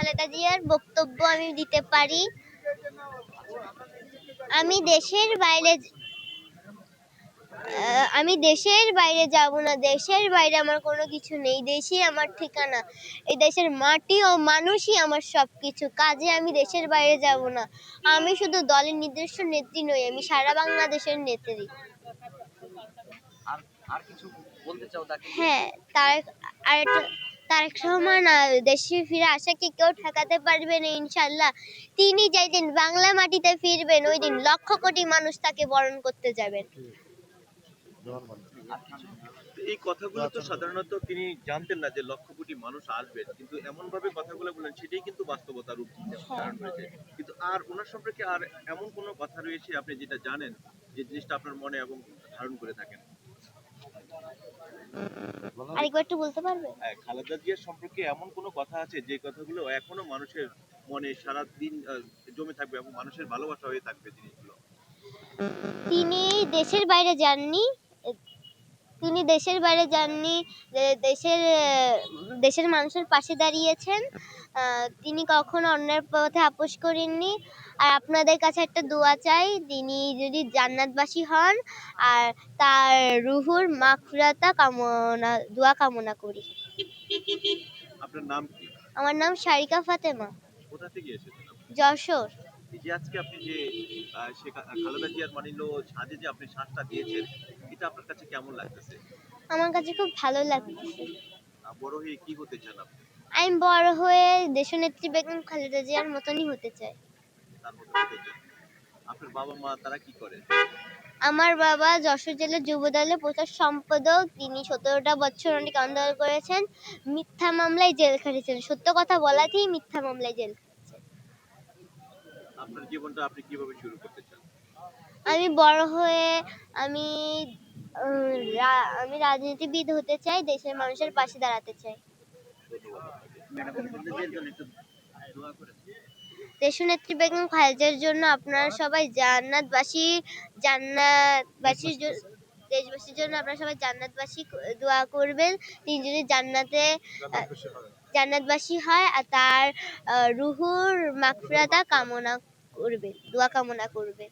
খালেদা জিয়ার বক্তব্য আমি দিতে পারি। আমি দেশের বাইরে যাব না। দেশের বাইরে আমার কোনো কিছু নেই। দেশই আমার ঠিকানা। এই দেশের মাটি ও মানুষই আমার সবকিছু। কাজে আমি দেশের বাইরে যাব না। আমি শুধু দলের নিজস্ব নেত্রী নই, আমি সারা বাংলাদেশের নেত্রী। আর কিছু বলতে চাও তাকে? হ্যাঁ, তারেক রহমান দেশে ফিরে আসাকে কেউ ঠেকাতে পারবে না ইনশাল্লাহ। তিনি যেদিন বাংলা মাটিতে ফিরবেন ওই দিন লক্ষ কোটি মানুষ তাকে বরণ করতে যাবেন। এই কথাগুলো তো সাধারণত তিনি জানতেন না যে লক্ষ কোটি মানুষ আসবেন, কিন্তু এমন ভাবে কথাগুলো বলেন সেটাই কিন্তু বাস্তবতা রূপ ধারণ করেছে। কিন্তু আর ওনার সম্পর্কে আর এমন কোনো কথা রয়েছে আপনি যেটা জানেন, যে জিনিসটা আপনার মনে এবং ধারণ করে থাকেন? আরেকবার একটু বলতে পারবে? খালেদা জিয়ার সম্পর্কে এমন কোনো কথা আছে যে কথাগুলো এখনো মানুষের মনে সারা দিন জমে থাকবে এবং মানুষের ভালোবাসা হয়ে থাকবে জিনিসগুলো? তিনি দেশের বাইরে যাননি। তিনি দেশের বাইরে যাননি, দেশের মানুষের পাশে দাঁড়িয়েছেন। তিনি কখনো অন্যের পথে আপোষ করেননি। আর আপনাদের কাছে একটা দোয়া চাই, তিনি যদি জান্নাতবাসী হন, আর তার রুহুর মাগফিরাত দোয়া কামনা করি। আপনার নাম কি? আমার নাম সারিকা ফাতেমা, কোথা থেকে এসেছেন আপনি? যশোর। এই যে আজকে আপনি যে খালেদা জিয়ার মানিলো ছাদে যে আপনি শ্বাসটা দিয়েছেন, এটা আপনার কাছে কেমন লাগতেছে? আমার কাছে খুব ভালো লাগতেছে। বড় হয়ে কি হতে চান আপনি? আমি বড় হয়ে দেশনেত্রী বেগম খালেদা জিয়ার মতনই হতে চাই। তার মতো হতে চান? আপনার বাবা মা তারা কি করে? আমার বাবা যশোর জেলা যুব দলের প্রচার সম্পাদক। তিনি 17টা বছর অনেক আন্দোলন করেছেন, মিথ্যা মামলায় জেল খেটেছেন। সত্য কথা বলাতেই মিথ্যা মামলায় জেল খেটেছেন। আপনার জীবনটা আপনি কিভাবে শুরু করতে চান? আমি বড় হয়ে আমি আমি রাজনীতিবিদ হতে চাই, দেশের মানুষের পাশে দাঁড়াতে চাই। দেশনেত্রী বেগম খালেদার জন্য আপনারা সবাই দেশবাসীর জন্য আপনারা সবাই জান্নাতবাসী দোয়া করবেন। তিনি যদি জান্নাতবাসী হয় আর তার রুহুর মাগফিরাত কামনা করবে, দোয়া কামনা করবে।